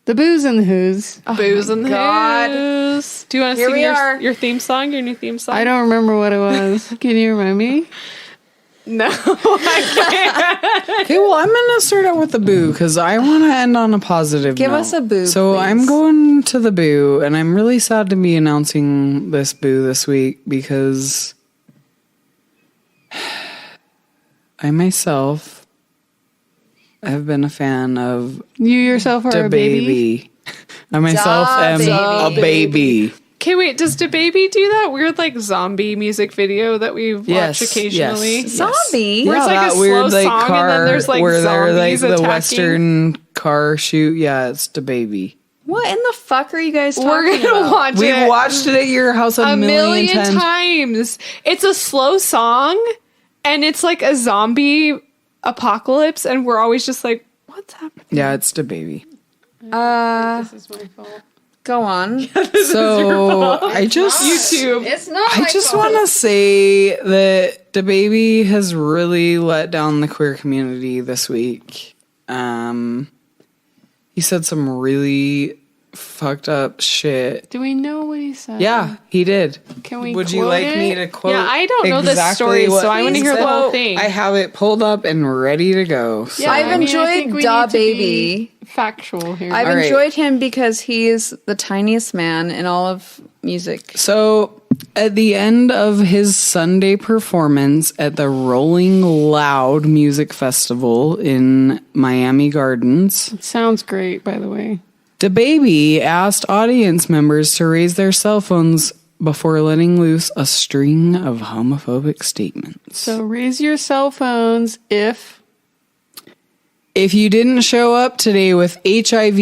The Booze and the Who's. Booze and the God. Who's. Do you want to Here sing we are. your theme song, your new theme song? I don't remember what it was. Can you remind me? No. Okay, well, I'm going to start out with the boo because I want to end on a positive Give note. us a boo, So please. I'm going to the boo, and I'm really sad to be announcing this boo this week because I myself have been a fan of You yourself are a baby? DaBaby. I myself am a DaBaby. baby. Okay, wait, does DaBaby do that weird, like, zombie music video that we watch Yes, occasionally? yes. Zombie? Where it's like a that slow weird like song and car then there's, like, where they're like zombies the attacking. Western car shoot. Yeah, it's DaBaby. What in the fuck are you guys talking We're gonna about? watch We've it watched it at your house a million times. times. It's a slow song, and it's like a zombie apocalypse, and we're always just like, what's happening? Yeah, it's DaBaby. This is my fault. Go on. So I just YouTube. It's not I just want to say that DaBaby has really let down the queer community this week. He said some really fucked up shit. Do we know what he said? Yeah, he did. Can we Would you quote like it? me to quote? Yeah, I don't know this exactly story, what so I want to he hear the said? whole thing. I have it pulled up and ready to go. So. Yeah, I've I enjoyed think we need to DaBaby. be factual here. I've All right. enjoyed him because he is the tiniest man in all of music. So, at the end of his Sunday performance at the Rolling Loud Music Festival in Miami Gardens, Sounds great, by the way. DaBaby asked audience members to raise their cell phones before letting loose a string of homophobic statements. So raise your cell phones if If you show up today with HIV,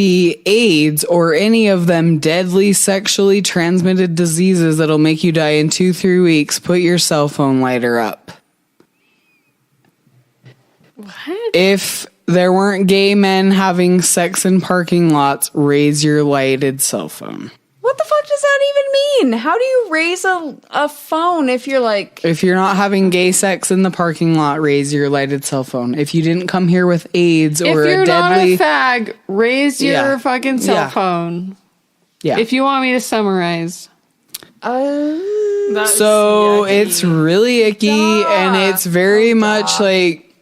AIDS, or any of them deadly sexually transmitted diseases that'll make you die in 2-3 weeks, put your cell phone lighter up. what? If there weren't gay men having sex in parking lots, raise your lighted cell phone. What the fuck does that even mean? How do you raise a phone if you're like... If you're not having gay sex in the parking lot, raise your lighted cell phone. If you didn't come here with AIDS If or you're a deadly... not a fag, raise your Yeah. fucking cell Yeah. phone. yeah. If you want me to summarize. That's So yucky. it's really icky and it's very much like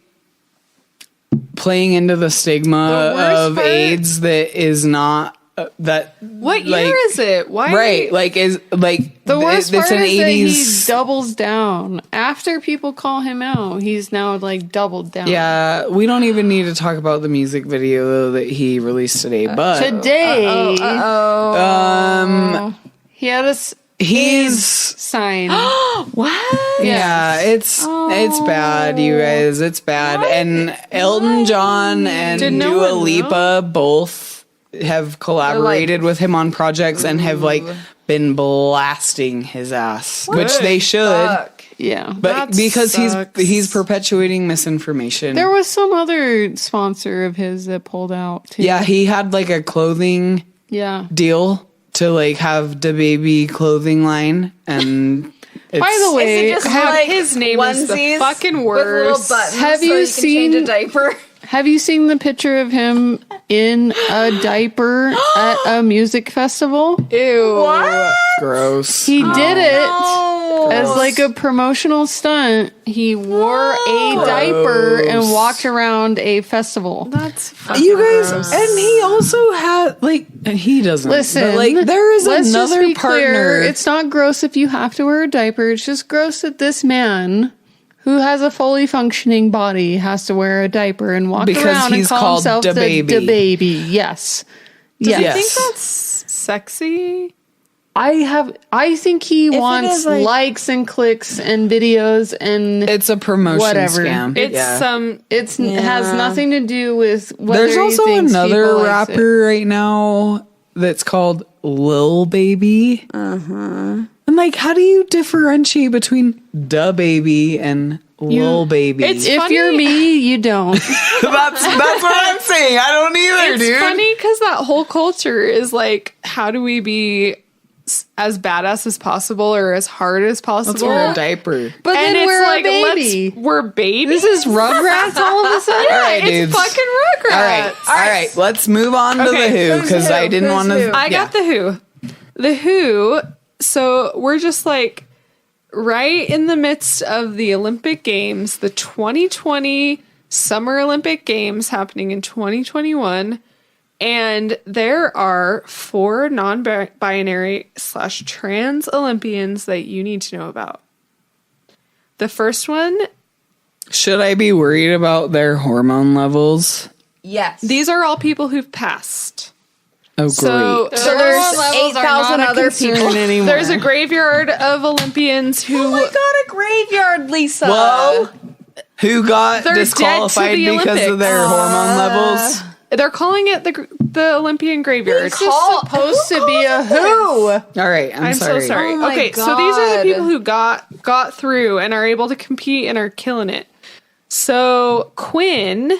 playing into the stigma The worst of part- AIDS that is not that What like, year is it? Why? right like is like The worst it's part an is that he 80s doubles down. After people call him out, he's now like doubled down. yeah, we don't even need to talk about the music video that he released today, but Today, he had a he's sign. What? yeah, it's bad, you guys. It's bad. And Elton John and Did no Dua one Lipa both have collaborated with him on projects and have like been blasting his ass, which they should. Fuck. Yeah. But That because sucks. he's perpetuating misinformation. There was some other sponsor of his that pulled out too. yeah, he had like a clothing Yeah. deal to like have DaBaby clothing line, and By the way, Is it just Have like his name is the onesies fucking with little worst. buttons Have so you can seen- change a diaper? have you seen the picture of him in a diaper at a music festival? Ew. What? gross. He did it No. as like a promotional stunt. He wore a diaper and walked around a festival. That's fucking You guys, gross. and he also had like he doesn't Listen, but, like there is let's just another be partner. clear. It's not gross if you have to wear a diaper. It's just gross that this man, who has a fully functioning body, has to wear a diaper and walk Because around and he's call called himself DaBaby. the DaBaby. Yes. Do you Yes. think that's sexy? I think he wants is, like- likes and clicks and videos and It's a promotion Whatever. scam. It's yeah. it has nothing to do with whether There's he also thinks another people likes it. rapper right now that's called Lil Baby. And like, how do you differentiate between DaBaby and Lil Baby? It's If funny- you're me, you don't. that's what I'm saying. I don't either, It's dude. funny because that whole culture is like, how do we be as badass as possible or as hard as possible? Let's wear a diaper. But and then it's we're like, a baby. we're babies. This is Rugrats all of a sudden? yeah, right, it's dudes. fucking Rugrats. All right. Let's move on to Okay, the Who who's because who? I didn't Who's want to. who? I got the Who. The Who. So we're just like right in the midst of the Olympic Games, the 2020 Summer Olympic Games happening in 2021. And there are 4 non-binary / trans Olympians that you need to know about. The first one, Should I be worried about their hormone levels? Yes. these are all people who've passed. Oh, So, great. So there's 8,000 other people. anymore. there's a graveyard of Olympians who Oh my god, a graveyard, Lisa. Whoa. Who got They're dead to disqualified the because of their hormone levels? they're calling it the Olympian graveyard. It's just supposed to be a who. All right, I'm sorry. So sorry. Oh my Okay, so these are the God. people who got through and are able to compete and are killing it. So Quinn,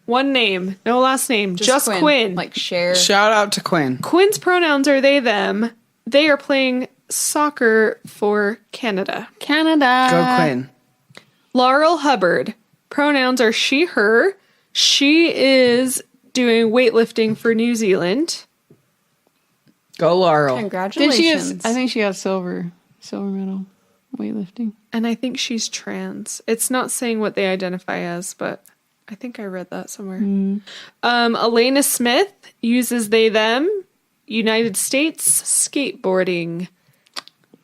one name, no last name, just Quinn. Like share. Shout out to Quinn. Quinn's pronouns are they, them. They are playing soccer for Canada. Canada. Go Quinn. Laurel Hubbard, pronouns are she, her. She is doing weightlifting for New Zealand. Go, Laurel. Did Congratulations. I think she got silver medal weightlifting. And I think she's trans. It's not saying what they identify as, but I think I read that somewhere. Elena Smith uses they, them, United States skateboarding.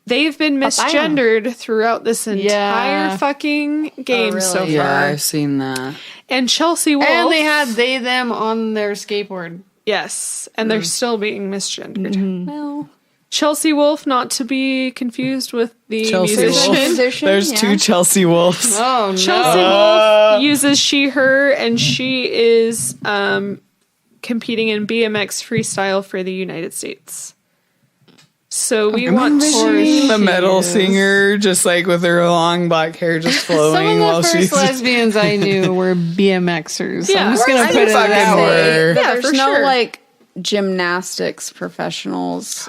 They've been misgendered throughout this entire fucking game so far. Yeah, I've seen that. And Chelsea Wolf. And they had they, them on their skateboard. Yes, and they're still being misgendered. Well, Chelsea Wolf, not to be confused with the Chelsea musician. Wolf. musician, There's yeah. 2 Chelsea Wolves. Oh, no. Chelsea Wolf uses she, her, and she is competing in BMX freestyle for the United States. So we want to... The metal singer, just like with her long black hair just Some flowing of while the she's... first lesbians I knew were BMXers. Yeah, I'm just going to put it fucking that way. were. Yeah, there's for no sure. like gymnastics professionals.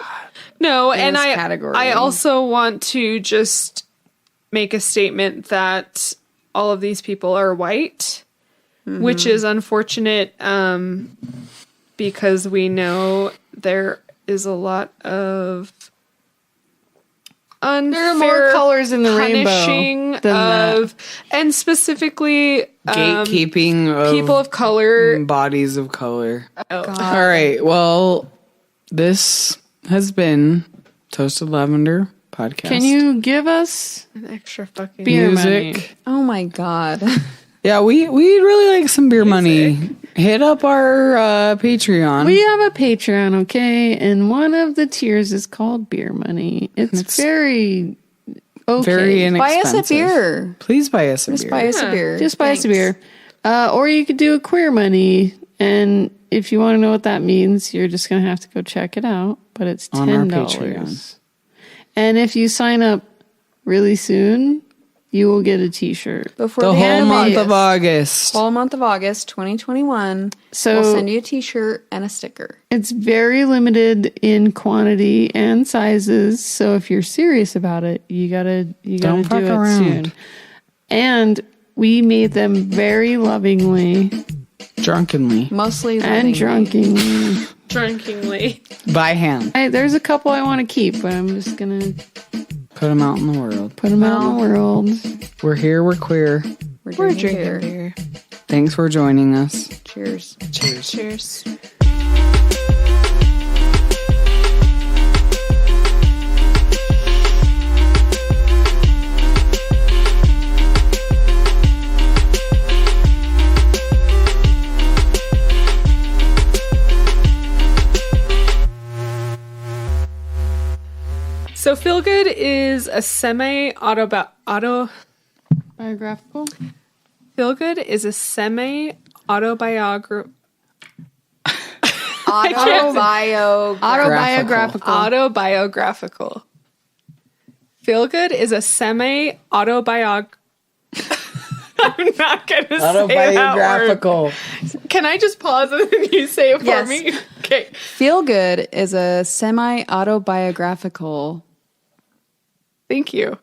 No, and this I category. also want to just make a statement that all of these people are white, which is unfortunate because we know there is a lot of unfair There are more colors in the punishing rainbow than of, and specifically Gatekeeping of people of color. bodies of color. All right. Well, this has been Toasted Lavender podcast. Can you give us An extra fucking beer music? money? Oh my god. Yeah, we'd really like some beer money. Hit up our Patreon. We have a Patreon, okay? And one of the tiers is called beer money. It's very okay. Very Buy inexpensive. us a beer. Please buy us a Just beer. buy us a beer. Just buy us a Thanks. beer. Or you could do a queer money. And if you want to know what that means, you're just going to have to go check it out. But it's $10. On our Patreon. And if you sign up really soon, you will get a t-shirt. Before The the whole end month of of August. whole month of August 2021. So We'll send you a t-shirt and a sticker. it's very limited in quantity and sizes. So if you're serious about it, you gotta Don't do fuck it around. soon. And we made them very lovingly Drunkenly. Mostly and lovingly. drunkenly. By hand. There's a couple I want to keep, but I'm just gonna Put them out in the world. put them out in the world. We're here. We're queer. We're drinking beer. Thanks for joining us. Cheers. Cheers. So Feel Good is a semi-autobiographical. Biographical. Feel Good is a semi-autobiographical. Autobiographical. Feel Good is a semi-autobiographical. I'm not going to say that word. Autobiographical. Can I just pause and then you say it for Yes. me? Okay. Feel Good is a semi-autobiographical. Thank you.